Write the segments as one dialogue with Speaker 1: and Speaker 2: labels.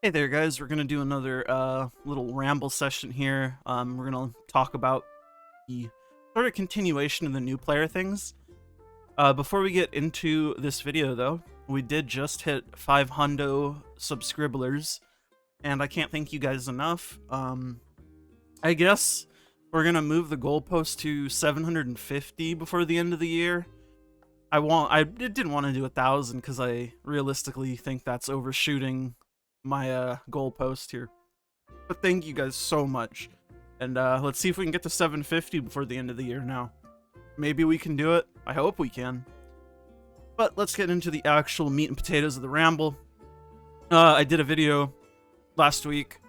Speaker 1: Hey there, guys. We're gonna do another little ramble session here. We're gonna talk about the sort of continuation of the new player things. Before we get into this video, though, we did just hit 500 subscribblers, and I can't thank you guys enough. I guess we're gonna move the goalpost to 750 before the end of the year. I didn't want to do 1,000 because I realistically think that's overshooting my goalpost here. But thank you guys so much. And let's see if we can get to 750 before the end of the year now. Maybe we can do it. I hope we can. But let's get into the actual meat and potatoes of the ramble. I did a video last week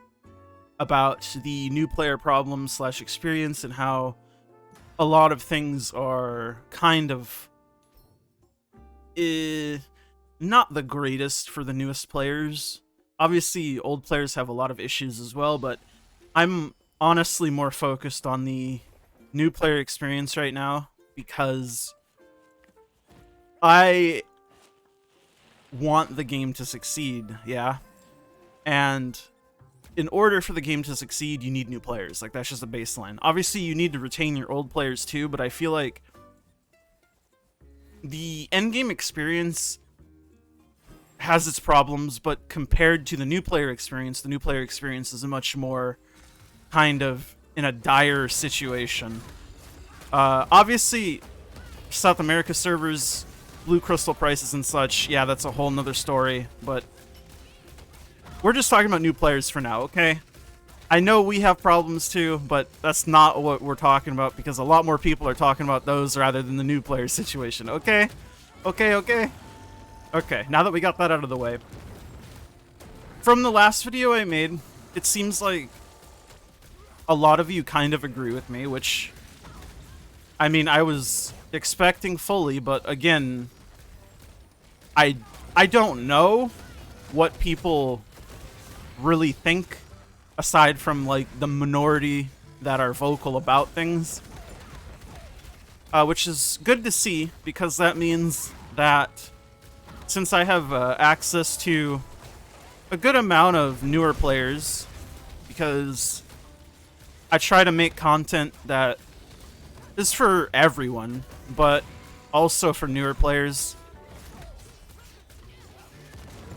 Speaker 1: about the new player problem / experience and how a lot of things are kind of not the greatest for the newest players. Obviously, old players have a lot of issues as well, but I'm honestly more focused on the new player experience right now because I want the game to succeed, yeah? And in order for the game to succeed, you need new players. Like, that's just a baseline. Obviously, you need to retain your old players too, but I feel like the endgame experience has its problems, but compared to the new player experience is a much more kind of in a dire situation. Obviously, South America servers, blue crystal prices and such, yeah, that's a whole nother story, but we're just talking about new players for now, okay? I know we have problems too, but that's not what we're talking about because a lot more people are talking about those rather than the new player situation, okay? Okay, now that we got that out of the way. From the last video I made, it seems like a lot of you kind of agree with me, which, I mean, I was expecting fully, but again, I don't know what people really think, aside from, like, the minority that are vocal about things. Which is good to see, because that means that since I have access to a good amount of newer players, because I try to make content that is for everyone, but also for newer players.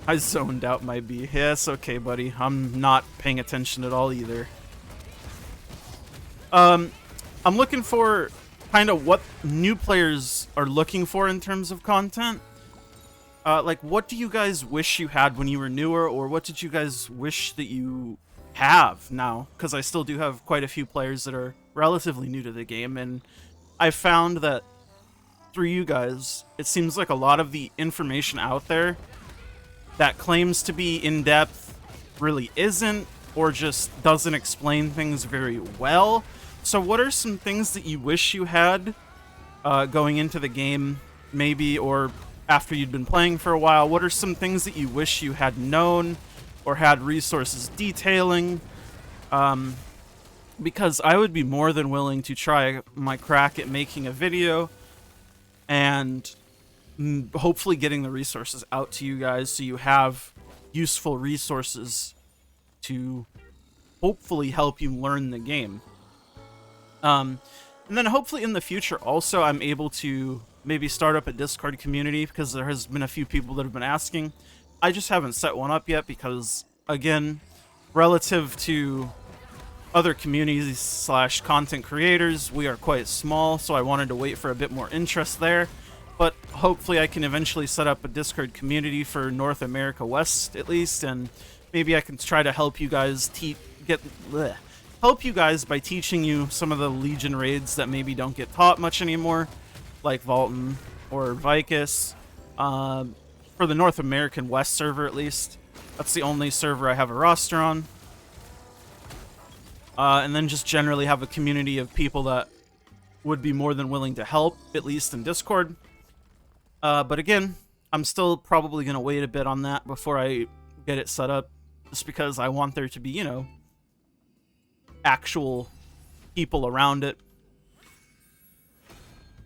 Speaker 1: I zoned out my B. Yeah, it's okay, buddy. I'm not paying attention at all either. I'm looking for kind of what new players are looking for in terms of content. Like, what do you guys wish you had when you were newer, or what did you guys wish that you have now? Because I still do have quite a few players that are relatively new to the game, and I found that through you guys, it seems like a lot of the information out there that claims to be in-depth really isn't, or just doesn't explain things very well. So what are some things that you wish you had going into the game, maybe, or after you'd been playing for a while? What are some things that you wish you had known or had resources detailing? Because I would be more than willing to try my crack at making a video and hopefully getting the resources out to you guys so you have useful resources to hopefully help you learn the game. And then hopefully in the future also I'm able to maybe start up a Discord community, because there has been a few people that have been asking. I just haven't set one up yet because, again, relative to other communities / content creators, we are quite small, so I wanted to wait for a bit more interest there. But hopefully I can eventually set up a Discord community for North America West, at least, and maybe I can try to help you guys help you guys by teaching you some of the Legion raids that maybe don't get taught much anymore, like Valton or Vicus. For the North American West server, at least. That's the only server I have a roster on. And then just generally have a community of people that would be more than willing to help, at least in Discord. But again, I'm still probably going to wait a bit on that before I get it set up, just because I want there to be, you know, actual people around it.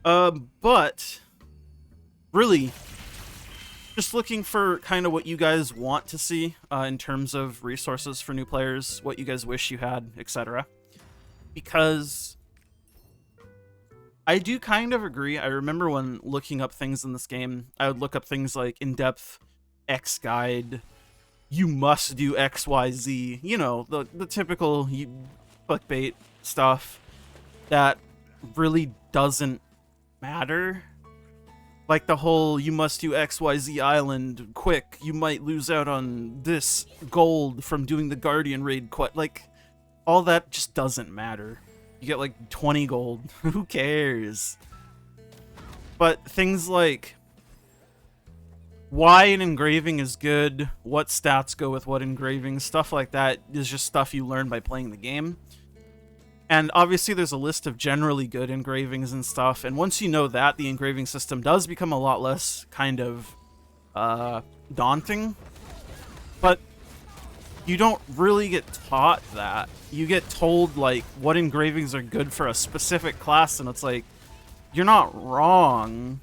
Speaker 1: But really, just looking for kind of what you guys want to see in terms of resources for new players, what you guys wish you had, etc. Because I do kind of agree. I remember when looking up things in this game, I would look up things like in-depth X guide, you must do XYZ, you know, the typical clickbait stuff that really doesn't matter. Like the whole, you must do XYZ island quick, you might lose out on this gold from doing the Guardian raid quest. Like, all that just doesn't matter. You get like 20 gold. Who cares? But things like why an engraving is good, what stats go with what engraving, stuff like that is just stuff you learn by playing the game. And obviously there's a list of generally good engravings and stuff, and once you know that, the engraving system does become a lot less kind of daunting. But you don't really get taught that. You get told, like, what engravings are good for a specific class, and it's like, you're not wrong.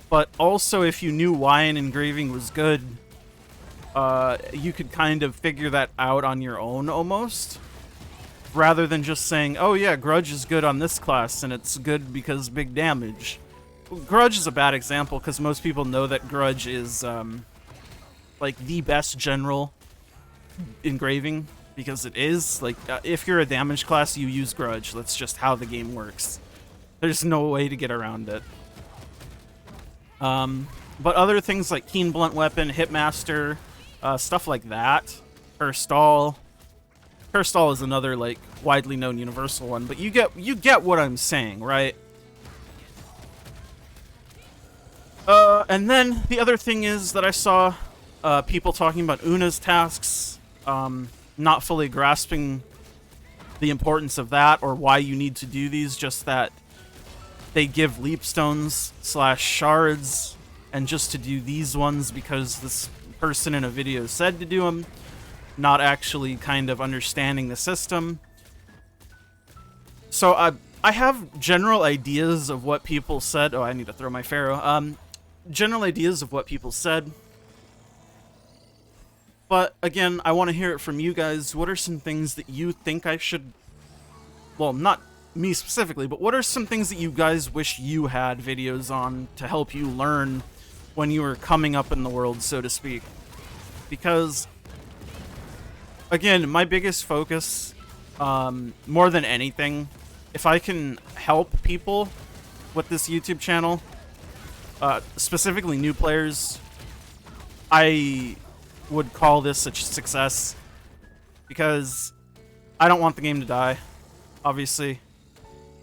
Speaker 1: But also, if you knew why an engraving was good, you could kind of figure that out on your own, almost. Rather than just saying, oh yeah, Grudge is good on this class, and it's good because big damage. Grudge is a bad example, because most people know that Grudge is, like, the best general engraving, because it is. Like, if you're a damage class, you use Grudge. That's just how the game works. There's no way to get around it. But other things like Keen Blunt Weapon, Hitmaster, stuff like that, Curstall is another, like, widely known universal one, but you get what I'm saying, right? And then the other thing is that I saw people talking about Una's tasks, not fully grasping the importance of that or why you need to do these, just that they give leapstones / shards, and just to do these ones because this person in a video said to do them, not actually kind of understanding the system. So I have general ideas of what people said. Oh, I need to throw my Pharaoh. General ideas of what people said. But again, I want to hear it from you guys. What are some things that you think I should... Well, not me specifically, but what are some things that you guys wish you had videos on to help you learn when you were coming up in the world, so to speak? Because, again, my biggest focus, more than anything, if I can help people with this YouTube channel, specifically new players, I would call this a success, because I don't want the game to die, obviously.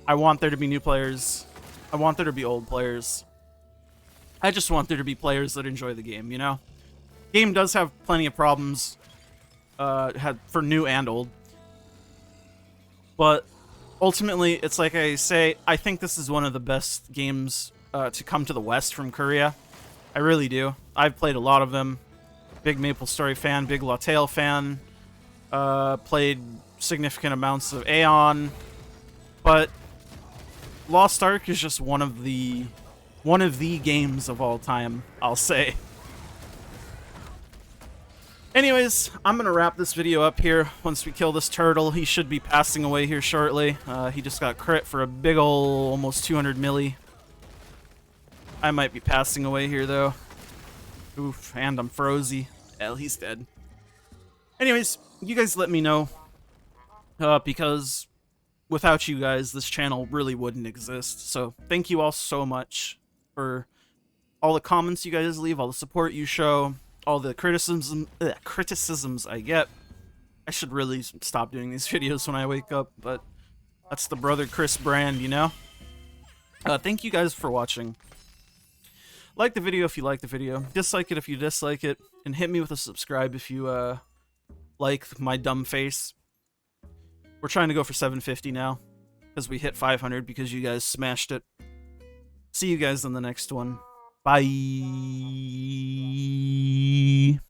Speaker 1: I want there to be new players. I want there to be old players. I just want there to be players that enjoy the game, you know? Game does have plenty of problems, for new and old. But ultimately, it's like I say, I think this is one of the best games to come to the West from Korea. I really do. I've played a lot of them. Big MapleStory fan, big Lautale fan. Played significant amounts of Aeon. But Lost Ark is just one of the games of all time, I'll say. Anyways, I'm gonna wrap this video up here. Once we kill this turtle, he should be passing away here shortly. He just got crit for a big ol' almost 200 milli. I might be passing away here though. Oof, and I'm frozy. Hell, he's dead. Anyways, you guys let me know, because without you guys, this channel really wouldn't exist. So thank you all so much for all the comments you guys leave, all the support you show, all the criticisms I get. I should really stop doing these videos when I wake up, but that's the brother Chris brand, you know? Thank you guys for watching. Like the video if you like the video, dislike it if you dislike it, and hit me with a subscribe if you like my dumb face. We're trying to go for 750 now, because we hit 500 because you guys smashed it. See you guys in the next one. Bye.